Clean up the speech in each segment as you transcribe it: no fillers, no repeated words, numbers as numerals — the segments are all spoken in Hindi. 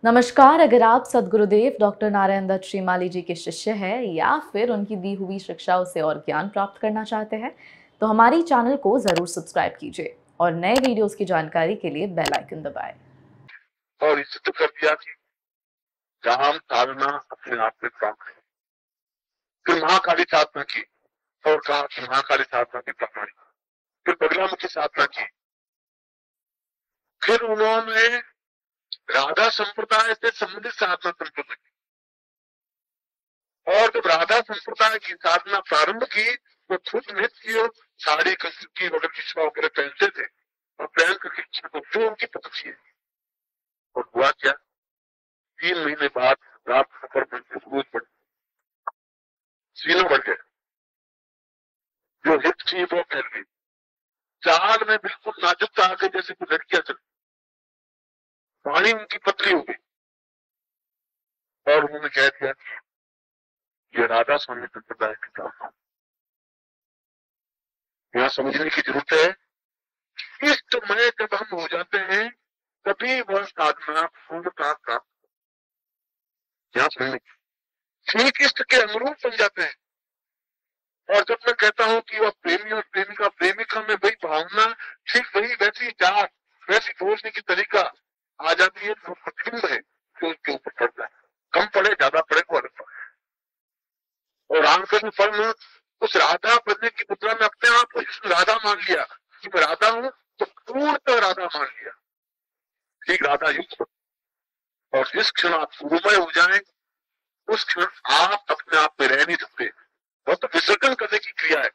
नमस्कार। अगर आप सद्गुरुदेव डॉक्टर नारायण दत्त श्रीमाली जी के शिष्य हैं या फिर उनकी दी हुई शिक्षाओं से और ज्ञान प्राप्त करना चाहते हैं तो हमारी चैनल को जरूर सब्सक्राइब कीजिए और नए वीडियोस की जानकारी के लिए बेल आइकन दबाएं। और सिद्ध कर दिया कि राम साधना अपने आप में प्राप्त है। फिर महाकाली साधना की और कहा कि महाकाली साधना की प्रणाली, फिर बगलामुखी साधना की, फिर उन्होंने राधा संप्रदाय से संबंधित साधना संप्रदाय की। और जब राधा संप्रदाय की साधना प्रारंभ की तो खुद नृत्य साड़ी की वगैरह पिछवा वगैरह पहनते थे और पहन करके जो उनकी पद्धति है। और हुआ क्या, 3 महीने बाद रात सफर में क्रूज बढ़, सीना बढ़ गया, जो हिप थी वो फैल गई, चाल में बिल्कुल नाजुकता आ गई जैसे कोई लड़कियां चल, पानी उनकी पतली हो गई और उन्होंने कह दिया ये राधा स्वामी संप्रदाय की साधना। यहाँ समझने की जरूरत है, इष्ट में जब हम हो जाते हैं तभी वह साधना पूर्णता प्राप्त, यहाँ समझने ठीक इष्ट के अनुरूप बन जाते हैं। और जब मैं कहता हूँ कि वह प्रेमी और प्रेमिका, प्रेमिका में वही भावना, ठीक वही वैसी जात, वैसी बोलने की तरीका आ जाती है, जो प्रतिबिंब है जो उसके ऊपर पड़ता है, कम पड़े ज्यादा पड़े वो अलग पड़े। और रामकृष्ण फल उस राधा बनने की मुद्रा में अपने आप को राधा मान लिया कि मैं राधा हूँ, तो पूर्णतः राधा मान लिया, ठीक राधा युक्त। और जिस क्षण आप गुरुमय हो जाए उस क्षण आप अपने आप में रह नहीं सकते, वो तो विसर्जन करने की क्रिया है।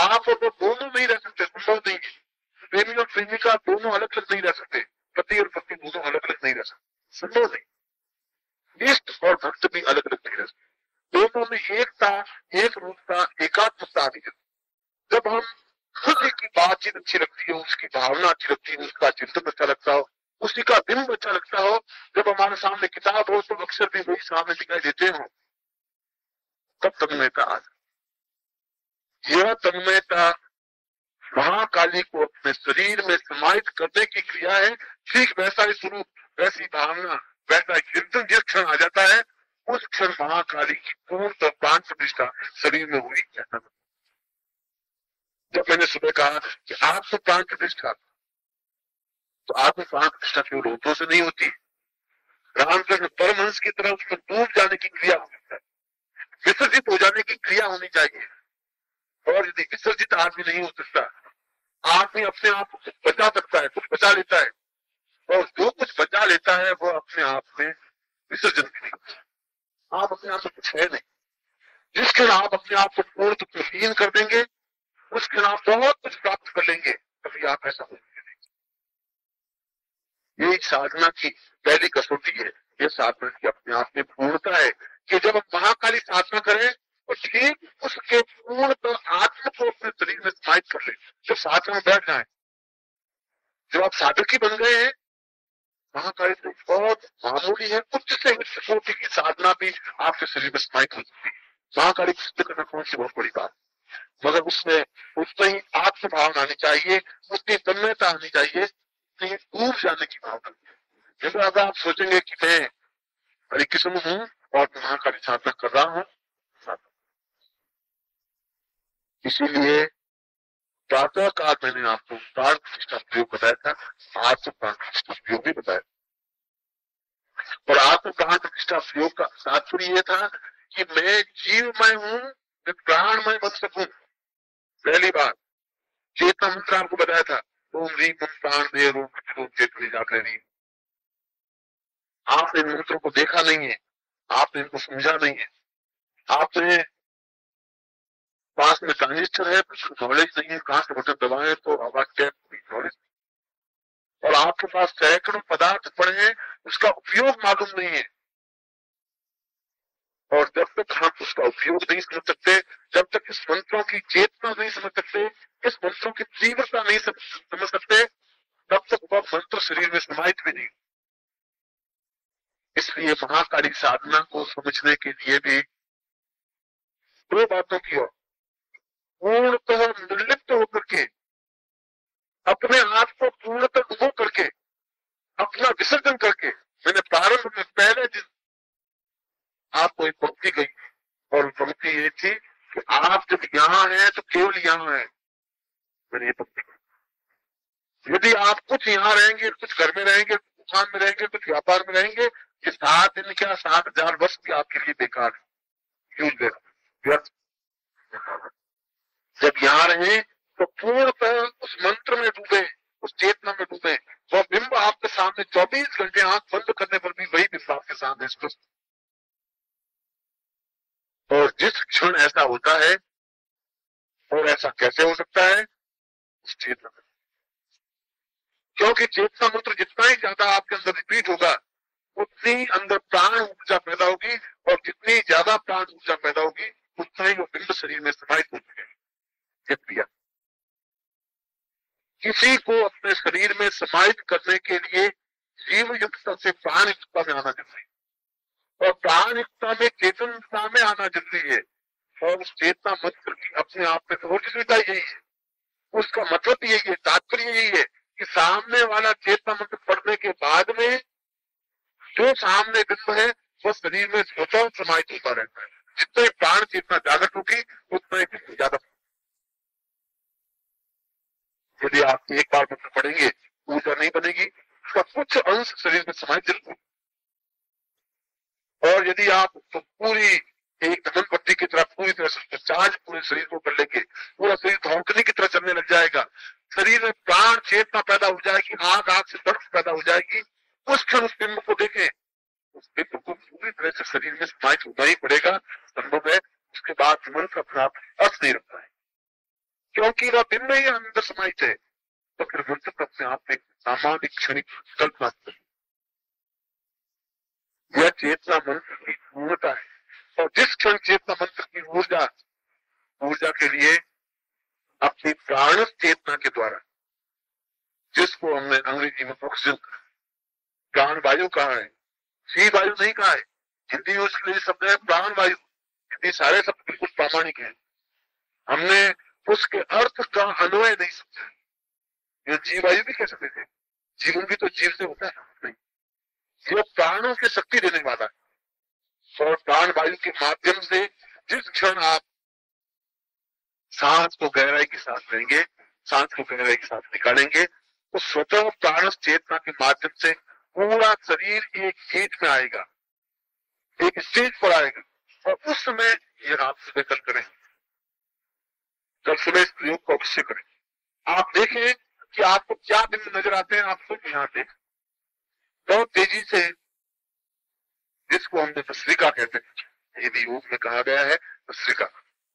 आप और वो दोनों नहीं रह सकते, संभव नहीं है। प्रेमी और प्रेमिका दोनों अलग अलग नहीं रह सकते, पति और पत्नी दोनों अलग अलग नहीं रह सकते, संभव नहीं। इष्ट और भक्त भी अलग अलग नहीं रह सकते, दोनों में एकता, एक रूपता, एकात्मता आती है। जब हम खुद की बातचीत अच्छी लगती हो, उसकी भावना अच्छी लगती है, उसका चिंतन अच्छा लगता हो, उसी का बिंब अच्छा लगता हो, जब हमारे सामने किताब हो तो अक्सर भी वही सामने दिखाई देते हो, तब तन्मयता आ जाए। यह तन्मयता महाकाली को अपने शरीर में समाहित करने की क्रिया है। ठीक वैसा ही स्वरूप, वैसी भावना, वैसा चिंतन जिस क्षण आ जाता है उस क्षण महाकाली की पूर्ण प्राण प्रतिष्ठा शरीर में हुई। जब मैंने सुबह कहा कि आपको प्राण प्रतिष्ठा, तो आपको प्राण प्रतिष्ठा केवल होठों से नहीं होती, रामकृष्ण परमहंस की तरह उसको डूब जाने की क्रिया होनी चाहिए, विसर्जित हो जाने की क्रिया होनी चाहिए। और यदि विसर्जित आदमी नहीं हो सकता, आदमी अपने आप को बचा सकता है, कुछ बचा लेता है, और जो कुछ बचा लेता है वो अपने आप में विसर्जन भी नहीं होता। आप अपने आप में कुछ है नहीं। जिस क्षण आप अपने आप को पूर्ण विलीन कर देंगे उस क्षण आप बहुत कुछ प्राप्त कर लेंगे, कभी आप ऐसा हो। यही साधना की पहली कसौटी है, ये साधना की अपने आप में पूर्णता है कि जब हम महाकाली साधना करें तो ठीक उसके पूर्ण तो आत्म को अपने शरीर में समाहित कर ले, जब साधना में बैठ जाए, जब आप साधक ही बन गए हैं, महाकाली तो बहुत मामूली है, उच्च से उच्च कोटि की साधना भी आपके शरीर में समाहित हो सकती है। महाकाली को सिद्ध करना कौन सी बहुत बड़ी बात, मगर उसमें उतना ही आत्म भावना आनी चाहिए, उतनी तन्मयता आनी चाहिए, उतनी डूब जाने की भावना। जब अगर आप सोचेंगे कि मैं हरि किस्म हूँ और महाकाली साधना कर रहा हूँ, इसीलिए प्रातः काल मैंने आपको प्राण प्रतिष्ठा प्रयोग बताया था, आज तो प्राण प्रतिष्ठा प्रयोग भी बताया। और आत्म प्राण प्रतिष्ठा प्रयोग का तात्पर्य यह था कि मैं जीवमय हूँ, मैं प्राणमय बन सकूं। पहली बार चेतना मंत्र आपको बताया था, ओम ह्रीं प्राण दे रूप चेतनी जागृति। आपने इन मंत्रों को देखा नहीं है, आपने इनको समझा नहीं है, आपने पास में ट्रांजिस्टर है, नॉलेज नहीं है, कहां से बटन दबाए तो आवाज क्या नॉलेज, और आपके पास सैकड़ों पदार्थ पड़े हैं, उसका उपयोग मालूम नहीं है। और जब तक हम उसका उपयोग नहीं समझ सकते, जब तक इस मंत्रों की चेतना नहीं समझ सकते, इस मंत्रों की तीव्रता नहीं समझ सकते, तब तक वह मंत्र शरीर में समाहित भी नहीं। इसलिए महाकाली साधना को समझने के लिए भी दो बातों की ओर पूर्णतः निर्लिप्त होकर के, अपने आप को पूर्णतः डुबो करके, अपना विसर्जन करके, मैंने प्रारंभ में आप जब यहाँ हैं तो केवल यहाँ है, मैंने ये पक्का। यदि आप कुछ यहाँ रहेंगे, कुछ घर में रहेंगे, दुकान में रहेंगे, कुछ व्यापार में रहेंगे, ये 7 दिन क्या 7,000 वर्ष भी आपके लिए बेकार है, व्यर्थ। जब यहाँ रहे तो पूर्णतः उस मंत्र में डूबे, उस चेतना में डूबे। वह बिंब आपके सामने 24 घंटे आंख बंद करने पर भी वही बिंब आपके सामने स्पष्ट। और जिस क्षण ऐसा होता है, और ऐसा कैसे हो सकता है, उस चेतना में, क्योंकि चेतना मंत्र जितना ही ज्यादा आपके अंदर रिपीट होगा, उतनी अंदर प्राण ऊर्जा पैदा होगी, और जितनी ज्यादा प्राण ऊर्जा पैदा होगी, उतना ही वो बिंब शरीर में समाहित होती है। क्रिया किसी को अपने शरीर में समाहित करने के लिए जीव युक्तता से प्राण युक्तता में आना जरूरी है, और प्राण युक्तता में चेतनता में आना जरूरी है। और उस चेतना मंत्र की अपने आप में तो सुविधा यही है, उसका मतलब यही है, तात्पर्य यही है कि सामने वाला चेतना मंत्र पढ़ने के बाद में जो सामने बिंब है वह शरीर में स्वतः समाहित होता रहता है। जितने प्राण चेतना जागृत होगी उतना ही ज्यादा। यदि आप एक बार मंत्र पढ़ेंगे, ऊर्जा नहीं बनेगी, उसका कुछ अंश शरीर में समाहित जरूर। और यदि आप तो पूरी एक दमन पट्टी की तरह पूरी तरह से चार्ज पूरे शरीर को कर लेंगे, पूरा शरीर धौंकने की तरह चलने लग जाएगा, शरीर में प्राण चेतना पैदा हो जाएगी, आग आग से दर्द पैदा हो जाएगी, उस क्षण उस बिंब को देखें, उस बिंब को पूरी तरह से शरीर में समाहित होना ही पड़ेगा, संभव है। उसके बाद मंत्र अपना अर्थ नहीं रखता है, क्योंकि वह बिंब ही अंदर समाहित है। तो फिर मंत्र अपने आप में सामान्य क्षणिक कल्पना, यह चेतना मंत्र की पूर्णता है। और जिस क्षण चेतना मंत्र की ऊर्जा के लिए अपनी प्राण चेतना के द्वारा, जिसको हमने अंग्रेजी में ऑक्सीजन प्राण वायु कहा है, सी वायु नहीं कहा है, हिंदी में उसके शब्द है प्राण वायु। हिंदी सारे शब्द बिल्कुल प्रामाणिक है, हमने उसके अर्थ का अन्वय नहीं समझा। ये जीव वायु भी कह सकते थे, जीवन भी तो जीव से होता है नहीं, यह प्राणों की शक्ति देने वाला है। और प्राण वायु के माध्यम से जिस क्षण आप सांस को गहराई के साथ लेंगे, सांस को गहराई के साथ निकालेंगे, तो स्वतः प्राण चेतना के माध्यम से पूरा शरीर एक गेट में आएगा, एक स्टेज पर आएगा। और उस समय ये आप सुबह कल करें, कल सुबह इस प्रयोग को अवश्य करें। आप देखें कि आपको क्या बिंब नजर आते हैं। आप खुद यहाँ देख, बहुत तेजी से, जिसको हमने भस्त्रिका कहते हैं, यदि योग में कहा गया है भस्त्रिका,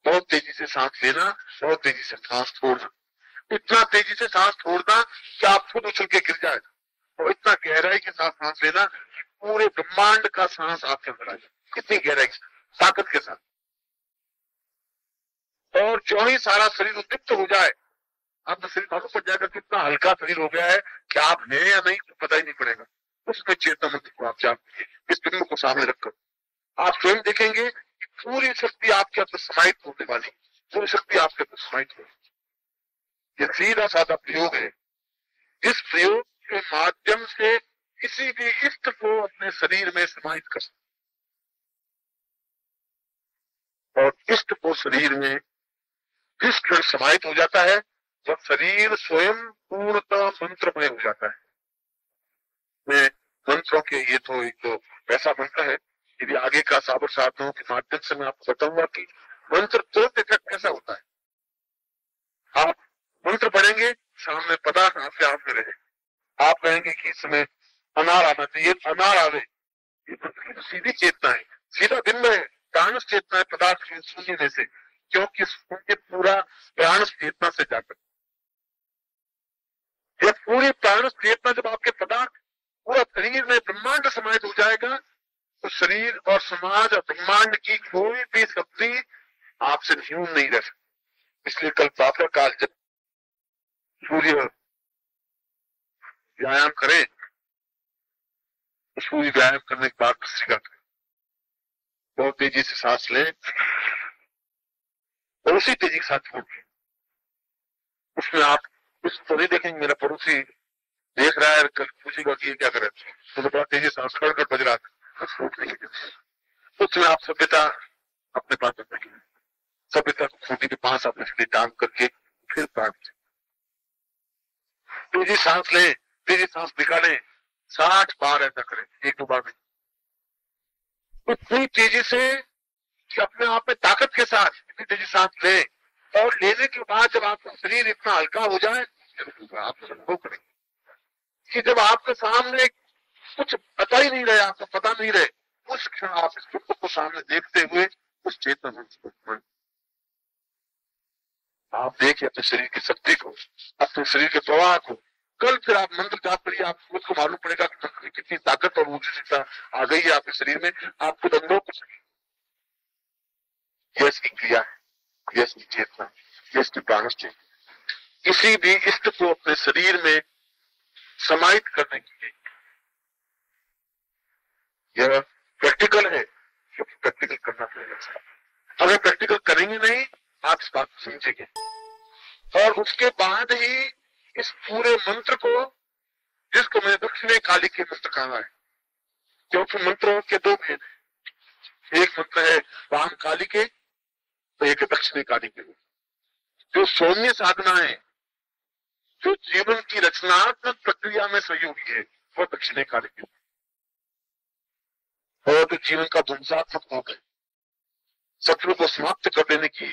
बहुत तेजी से सांस लेना, बहुत तेजी से सांस छोड़ना, इतना तेजी से सांस छोड़ना कि आप खुद उछल के गिर जाए, और इतना गहराई के साथ सांस लेना कि पूरे ब्रह्मांड का सांस आपके अंदर आ जाए, कितनी गहराई के साथ, ताकत के साथ। और जो ही सारा शरीर उद्दीप्त हो जाए, आपका शरीर मालूम पड़ जाएगा कितना हल्का शरीर हो गया है, कि आप हैं या नहीं तो पता ही नहीं पड़ेगा। उसमें चेतना मंत्र को आप जानिए, इस बिंब को सामने रखकर आप स्वयं देखेंगे कि पूरी शक्ति आपके अंदर समाहित होने वाली, पूरी शक्ति आपके अंदर समाहित होगी। यह सीधा साधा प्रयोग है। इस प्रयोग के माध्यम से किसी भी इष्ट को अपने शरीर में समाहित कर सकते, और इष्ट को शरीर में जिस क्षण समाहित हो जाता है, जब शरीर स्वयं पूर्णतः मंत्रमय हो जाता है। मैं मंत्रों के ये तो एक तो वैसा मंत्र है, यदि आगे का साबर साधनों के माध्यम से मैं आपको बताऊंगा कि मंत्र तुरंत इफेक्ट कैसा होता है। आप मंत्र पढ़ेंगे, सामने पदार्थ आपके हाथ में रहे, आप कहेंगे कि इसमें अनार आना चाहिए, अनार आवे, ये मंत्र की सीधी चेतना है, सीधा बिंब है, प्राण चेतना है पदार्थ के शून्य में से, क्योंकि उनके पूरा प्राण चेतना से जाकर, यह पूरी प्राण चेतना जब आपके पदार्थ पूरा शरीर में ब्रह्मांड समाहित हो जाएगा, तो शरीर और समाज और ब्रह्मांड की कोई भी शक्ति आपसे न्यून नहीं रह सकती। इसलिए कल प्रातः काल जब सूर्य व्यायाम करें, तो सूर्य व्यायाम करने के बाद भस्त्रिका करें, बहुत तेजी से सांस लें और उसी तेजी के साथ छोड़ें। उसमें आप उस नहीं देखेंगे, मेरा पड़ोसी देख रहा है, कल पूछेगा कि ये क्या करे, तो बड़ा तेजी सांस खड़खड़ बज रहा था, उसमें आप सभ्यता अपने पास रखेंगे, सभ्यता को खूंटी के पास अपने सीधे टांग करके फिर प्राण तेजी सांस ले, तेजी सांस निकाले, 60 बार ऐसा करें, 1-2 बार नहीं। इतनी तेजी से कि अपने आप में ताकत के साथ इतनी तेजी सांस ले, और लेने के बाद जब आपका शरीर इतना हल्का हो जाए, आप अनुभव करें कि जब आपके सामने कुछ पता ही नहीं रहे, आपको पता नहीं रहे, उस क्षण आप इस चित्र को सामने देखते हुए उस चेतन में आप देखिए अपने शरीर की शक्ति को, अपने शरीर के प्रवाह को। कल फिर आप मंत्र जाप करिए, आपको खुद को मालूम पड़ेगा कि मंत्र की कितनी ताकत और ऊर्जा आ गई है आपके शरीर में, आप खुद अनुभव कर सकें। यह इसकी क्रिया है, यह इसकी चेतना, यह इसकी प्राणस्थि। किसी भी इष्ट को अपने शरीर में समाहित करने के लिए यह प्रैक्टिकल है, क्योंकि प्रैक्टिकल करना पड़ेगा। अगर प्रैक्टिकल करेंगे नहीं, आप इस बात को समझेंगे, और उसके बाद ही इस पूरे मंत्र को, जिसको मैंने दक्षिणे काली के मंत्र कहा है, क्योंकि मंत्रों के 2 भेद हैं। एक मंत्र है वाम काली के, तो एक दक्षिणे काली के। जो सौम्य साधना है, जो जीवन की रचनात्मक प्रक्रिया में सहयोगी है, वो दक्षिणे काली के। और जो जीवन का ध्वंसात्मक रूप है, शत्रु को समाप्त कर देने की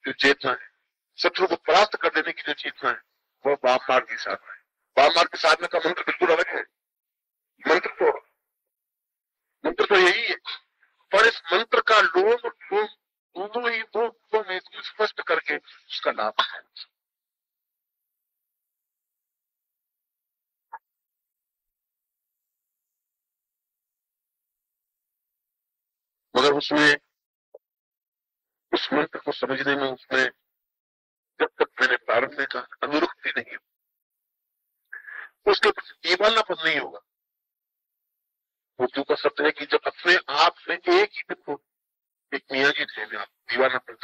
जो चेतना है, शत्रु को परास्त कर देने की जो चेतना है, वो वाम मार्ग की साधना है। वाम मार्ग की साधना का मंत्र बिल्कुल अलग है। मंत्र तो यही है, पर इस मंत्र का लोग दोनों ही दो रूपों में स्पष्ट करके उसका लाभ है। मगर उसमें उस मंत्र को समझने में, उसमें जब तक मैंने प्रारंभ में कहा अनुरुक्ति नहीं हो, उसके दीवानापन नहीं होगा। उर्दू का शब्द है कि जब अपने आप में एक ही तो एक मियाँ जी थे, आप दीवानापन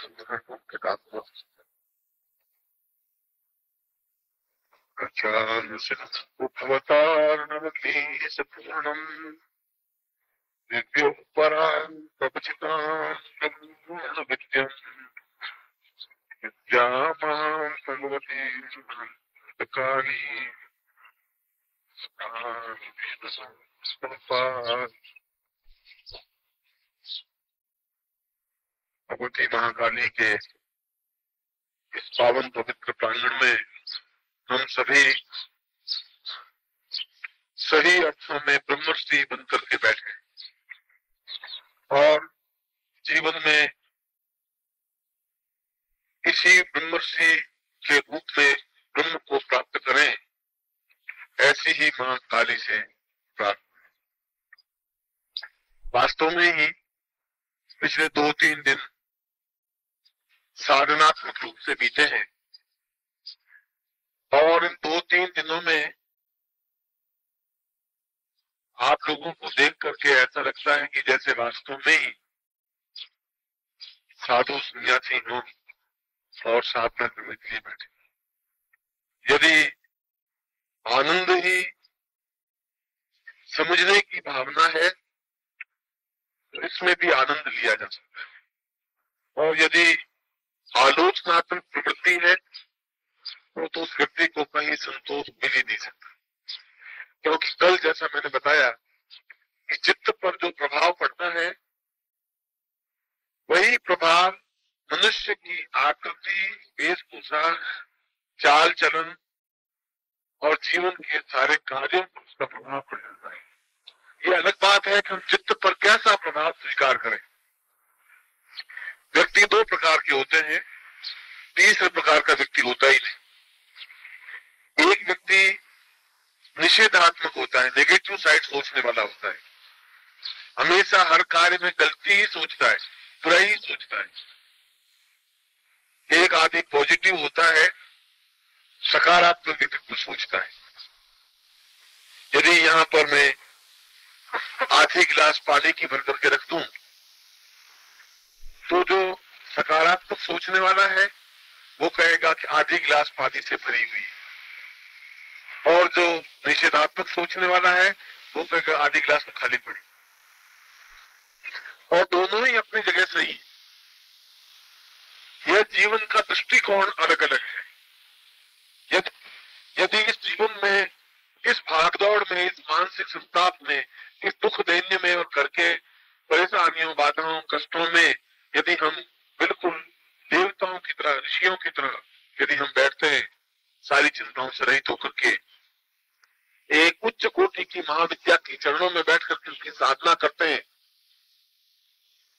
भगवती महाकाली के इस पावन पवित्र प्रांगण में हम सभी सही अर्थों में ब्रह्मर्षि बनकर के बैठे, और जीवन में इसी ब्रह्मर्षि के रूप में ब्रह्म को प्राप्त करें, ऐसी ही मां काली से प्राप्त। वास्तव में ही पिछले 2-3 दिन साधनात्मक रूप से बीते हैं, और इन 2-3 दिनों में आप लोगों को देख करके ऐसा लगता है कि जैसे वास्तव में ही साधु सन्यासी हो और साधना करने के लिए बैठे। यदि आनंद ही समझने की भावना है, तो इसमें भी आनंद लिया जा सकता है, और यदि आलोचनात्मक प्रवृत्ति है, तो उस व्यक्ति को कहीं संतोष मिल ही नहीं सकता। क्योंकि कल जैसा मैंने बताया कि चित्त पर जो प्रभाव पड़ता है, वही प्रभाव मनुष्य की आकृति, वेशभूषा, चाल चलन और जीवन के सारे कार्यों पर उसका प्रभाव पड़ जाता है। ये अलग बात है कि हम चित्त पर कैसा प्रभाव स्वीकार करें। व्यक्ति 2 प्रकार के होते हैं, तीसरे प्रकार का व्यक्ति होता ही नहीं। एक व्यक्ति निषेधात्मक होता है, नेगेटिव साइड सोचने वाला होता है, हमेशा हर कार्य में गलती ही सोचता है, बुराई ही सोचता है। एक आदमी पॉजिटिव होता है, सकारात्मक व्यक्तित्व सोचता है। यदि यहाँ पर मैं आधे गिलास पानी की भर करके रख दूं, तो जो सकारात्मक सोचने वाला है वो कहेगा कि आधी गिलास पानी से भरी हुई है, और जो निषेधात्मक सोचने वाला है वो कहेगा आधी गिलास में खाली पड़ी। और दोनों ही अपनी जगह सही है। यह जीवन का दृष्टिकोण अलग अलग है। यदि इस जीवन में, इस भागदौड़ में, इस मानसिक संताप में, इस दुख दैन्य में और करके परेशानियों, बाधाओं, कष्टों में यदि हम बिल्कुल देवताओं की तरह, ऋषियों की तरह यदि हम बैठते हैं, सारी चिंताओं से रहित होकर के एक उच्च कोटि की महाविद्या के चरणों में बैठ करके उसकी साधना करते हैं,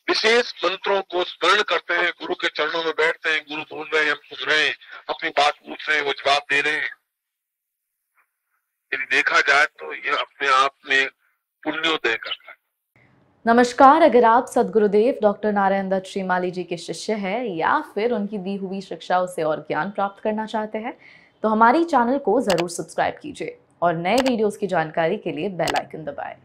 विशेष मंत्रों को स्मरण करते हैं, गुरु के चरणों में बैठते हैं, गुरु बोल रहे हैं, हम सुन रहे हैं, अपनी बात पूछ रहे हैं, वो जवाब दे रहे हैं, यदि देखा जाए तो यह अपने आप में पुण्योदय करता है। नमस्कार, अगर आप सद्गुरुदेव डॉक्टर नारायण दत्त श्रीमाली जी के शिष्य हैं या फिर उनकी दी हुई शिक्षाओं से और ज्ञान प्राप्त करना चाहते हैं तो हमारी चैनल को जरूर सब्सक्राइब कीजिए और नए वीडियोस की जानकारी के लिए बेल आइकन दबाएं।